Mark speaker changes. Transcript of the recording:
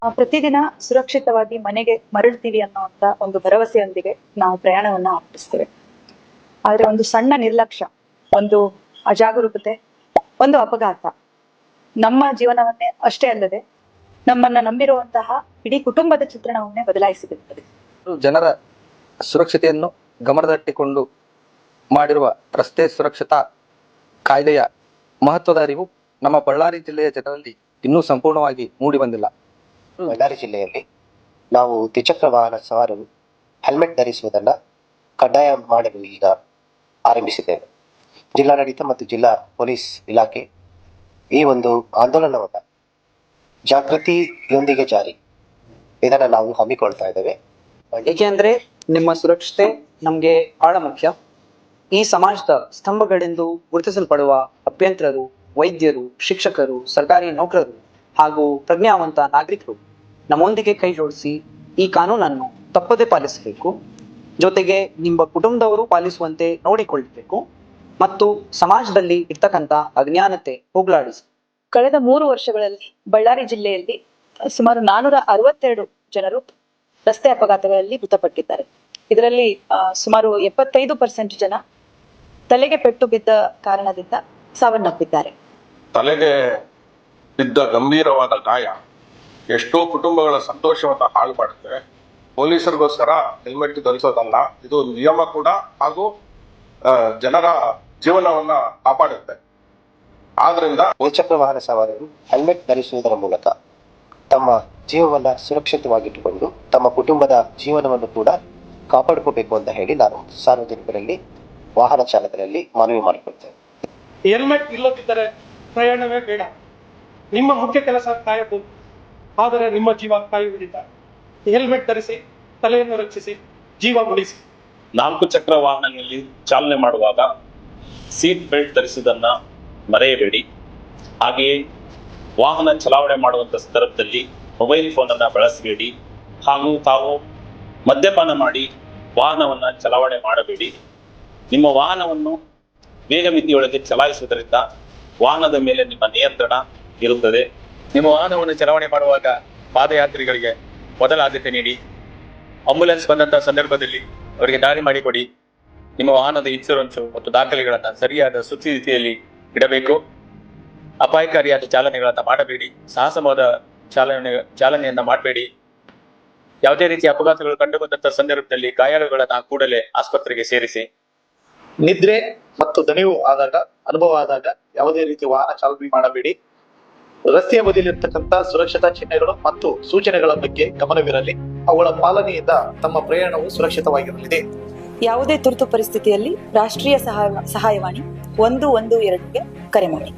Speaker 1: ಪ್ರತಿದಿನ ಸುರಕ್ಷಿತವಾಗಿ ಮನೆಗೆ ಮರಳ್ತೀವಿ ಅನ್ನೋಂತ ಒಂದು ಭರವಸೆಯೊಂದಿಗೆ ನಾವು ಪ್ರಯಾಣವನ್ನ ಆರಂಭಿಸ್ತೇವೆ. ಆದ್ರೆ ಒಂದು ಸಣ್ಣ ನಿರ್ಲಕ್ಷ್ಯ, ಒಂದು ಅಜಾಗರೂಕತೆ, ಒಂದು ಅಪಘಾತ ನಮ್ಮ ಜೀವನವನ್ನೇ ಅಷ್ಟೇ ಅಲ್ಲದೆ ನಮ್ಮನ್ನ ನಂಬಿರುವಂತಹ ಇಡೀ ಕುಟುಂಬದ ಚಿತ್ರಣವನ್ನೇ ಬದಲಾಯಿಸಿಬಿಡುತ್ತದೆ.
Speaker 2: ಜನರ ಸುರಕ್ಷತೆಯನ್ನು ಗಮನದಲ್ಲಿಟ್ಟುಕೊಂಡು ಮಾಡಿರುವ ರಸ್ತೆ ಸುರಕ್ಷತಾ ಕಾಯ್ದೆಯ ಮಹತ್ವದ ಅರಿವು ನಮ್ಮ ಬಳ್ಳಾರಿ ಜಿಲ್ಲೆಯ ಜನರಲ್ಲಿ ಇನ್ನೂ ಸಂಪೂರ್ಣವಾಗಿ ಮೂಡಿ ಬಂದಿಲ್ಲ.
Speaker 3: ಬಳ್ಳಾರಿ ಜಿಲ್ಲೆಯಲ್ಲಿ ನಾವು ದ್ವಿಚಕ್ರ ವಾಹನ ಸವಾರರು ಹೆಲ್ಮೆಟ್ ಧರಿಸುವುದನ್ನು ಕಡ್ಡಾಯ ಮಾಡಲು ಈಗ ಆರಂಭಿಸಿದ್ದೇವೆ. ಜಿಲ್ಲಾಡಳಿತ ಮತ್ತು ಜಿಲ್ಲಾ ಪೊಲೀಸ್ ಇಲಾಖೆ ಈ ಒಂದು ಆಂದೋಲನವನ್ನು ಜಾಗೃತಿಯೊಂದಿಗೆ ಜಾರಿ ಇದನ್ನು ನಾವು ಹಮ್ಮಿಕೊಳ್ತಾ ಇದ್ದೇವೆ.
Speaker 4: ಏಕೆಂದ್ರೆ ನಿಮ್ಮ ಸುರಕ್ಷತೆ ನಮ್ಗೆ ಬಹಳ ಮುಖ್ಯ. ಈ ಸಮಾಜದ ಸ್ತಂಭಗಳೆಂದು ಗುರುತಿಸಲ್ಪಡುವ ಅಭ್ಯಂತರರು, ವೈದ್ಯರು, ಶಿಕ್ಷಕರು, ಸರ್ಕಾರಿ ನೌಕರರು ಹಾಗೂ ಪ್ರಜ್ಞಾವಂತ ನಾಗರಿಕರು ನಮ್ಮೊಂದಿಗೆ ಕೈ ಜೋಡಿಸಿ ಈ ಕಾನೂನನ್ನು ತಪ್ಪದೆ ಪಾಲಿಸಬೇಕು. ಜೊತೆಗೆ ನಿಮ್ಮ ಕುಟುಂಬದವರು ಪಾಲಿಸುವಂತೆ ನೋಡಿಕೊಳ್ಳಬೇಕು ಮತ್ತು ಸಮಾಜದಲ್ಲಿ ಇರ್ತಕ್ಕಂಥ ಅಜ್ಞಾನತೆ ಹೋಗಲಾಡಿಸಿ.
Speaker 1: ಕಳೆದ 3 ವರ್ಷಗಳಲ್ಲಿ ಬಳ್ಳಾರಿ ಜಿಲ್ಲೆಯಲ್ಲಿ ಸುಮಾರು 462 ಜನರು ರಸ್ತೆ ಅಪಘಾತಗಳಲ್ಲಿ ಮೃತಪಟ್ಟಿದ್ದಾರೆ. ಇದರಲ್ಲಿ ಸುಮಾರು 75% ಜನ ತಲೆಗೆ ಪೆಟ್ಟು ಬಿದ್ದ ಕಾರಣದಿಂದ ಸಾವನ್ನಪ್ಪಿದ್ದಾರೆ.
Speaker 5: ತಲೆಗೆ ಬಿದ್ದ ಗಂಭೀರವಾದ ಗಾಯ ಎಷ್ಟೋ ಕುಟುಂಬಗಳ ಸಂತೋಷವನ್ನ ಹಾಳು ಮಾಡುತ್ತೆ. ಪೊಲೀಸರಿಗೋಸ್ಕರ ಹೆಲ್ಮೆಟ್ ಧರಿಸೋದಲ್ಲ, ಇದು ನಿಯಮ ಕೂಡ ಹಾಗೂ ಜನರ ಜೀವನವನ್ನ ಕಾಪಾಡುತ್ತೆ. ಆದ್ರಿಂದ
Speaker 3: ದ್ವಿಚಕ್ರ ವಾಹನ ಸವಾರರು ಹೆಲ್ಮೆಟ್ ಧರಿಸುವುದರ ಮೂಲಕ ತಮ್ಮ ಜೀವವನ್ನ ಸುರಕ್ಷಿತವಾಗಿಟ್ಟುಕೊಂಡು ತಮ್ಮ ಕುಟುಂಬದ ಜೀವನವನ್ನು ಕೂಡ ಕಾಪಾಡಿಕೋಬೇಕು ಅಂತ ಹೇಳಿ ನಾನು ಸಾರ್ವಜನಿಕರಲ್ಲಿ, ವಾಹನ ಚಾಲಕರಲ್ಲಿ ಮನವಿ ಮಾಡಿಕೊಳ್ತೇನೆ.
Speaker 6: ಹೆಲ್ಮೆಟ್ ಇಲ್ಲದಿದ್ದರೆ ಪ್ರಯಾಣವೇ ಬೇಡ. ನಿಮ್ಮ ಮುಖ್ಯ ಕೆಲಸ ಕಾಯಬಹುದು, ಆದರೆ ನಿಮ್ಮ ಜೀವ ಕಾಯುವುದಿಲ್ಲ. ಹೆಲ್ಮೆಟ್ ಧರಿಸಿ, ತಲೆಯನ್ನು ರಕ್ಷಿಸಿ, ಜೀವ ಉಳಿಸಿ.
Speaker 7: 4 ಚಕ್ರ ವಾಹನಗಳಲ್ಲಿ ಚಾಲನೆ ಮಾಡುವಾಗ ಸೀಟ್ ಬೆಲ್ಟ್ ಧರಿಸುವುದನ್ನ ಮರೆಯಬೇಡಿ. ಹಾಗೆಯೇ ವಾಹನ ಚಲಾವಣೆ ಮಾಡುವಂತ ಸಂದರ್ಭದಲ್ಲಿ ಮೊಬೈಲ್ ಫೋನ್ ಅನ್ನ ಬಳಸಬೇಡಿ ಹಾಗೂ ತಾವು ಮದ್ಯಪಾನ ಮಾಡಿ ವಾಹನವನ್ನ ಚಲಾವಣೆ ಮಾಡಬೇಡಿ. ನಿಮ್ಮ ವಾಹನವನ್ನು ವೇಗ ಮಿತಿಯೊಳಗೆ ಚಲಾಯಿಸುವುದರಿಂದ ವಾಹನದ ಮೇಲೆ ನಿಮ್ಮ ನಿಯಂತ್ರಣ ಇರುತ್ತದೆ.
Speaker 8: ನಿಮ್ಮ ವಾಹನವನ್ನು ಚಲಾವಣೆ ಮಾಡುವಾಗ ಪಾದಯಾತ್ರಿಗಳಿಗೆ ಮೊದಲ ಆದ್ಯತೆ ನೀಡಿ. ಆಂಬ್ಯುಲೆನ್ಸ್ ಬಂದಂತಹ ಸಂದರ್ಭದಲ್ಲಿ ಅವರಿಗೆ ದಾರಿ ಮಾಡಿಕೊಡಿ. ನಿಮ್ಮ ವಾಹನದ ಇನ್ಶೂರೆನ್ಸ್ ಮತ್ತು ದಾಖಲೆಗಳನ್ನು ಸರಿಯಾದ ಸುಸ್ಥಿತಿಯಲ್ಲಿ ಇಡಬೇಕು. ಅಪಾಯಕಾರಿಯಾದ ಚಾಲನೆಗಳನ್ನ ಮಾಡಬೇಡಿ. ಸಾಹಸವಾದ ಚಾಲನೆಯನ್ನ ಮಾಡಬೇಡಿ. ಯಾವುದೇ ರೀತಿಯ ಅಪಘಾತಗಳು ಕಂಡು ಬಂದಂತಹ ಸಂದರ್ಭದಲ್ಲಿ ಗಾಯಾಳುಗಳನ್ನ ಕೂಡಲೇ ಆಸ್ಪತ್ರೆಗೆ ಸೇರಿಸಿ.
Speaker 9: ನಿದ್ರೆ ಮತ್ತು ದಣಿವು ಆದಾಗ, ಅನುಭವ ಆದಾಗ ಯಾವುದೇ ರೀತಿಯ ವಾಹನ ಚಾಲನೆ ಮಾಡಬೇಡಿ. ರಸ್ತೆಯ ಬದಿಯಲ್ಲಿರ್ತಕ್ಕಂಥ ಸುರಕ್ಷತಾ ಚಿಹ್ನೆಗಳು ಮತ್ತು ಸೂಚನೆಗಳ ಬಗ್ಗೆ ಗಮನವಿರಲಿ. ಅವುಗಳ ಪಾಲನೆಯಿಂದ ತಮ್ಮ ಪ್ರಯಾಣವು ಸುರಕ್ಷಿತವಾಗಿರಲಿದೆ.
Speaker 1: ಯಾವುದೇ ತುರ್ತು ಪರಿಸ್ಥಿತಿಯಲ್ಲಿ ರಾಷ್ಟ್ರೀಯ ಸಹಾಯವಾಣಿ 112ಗೆ ಕರೆ ಮಾಡಿ.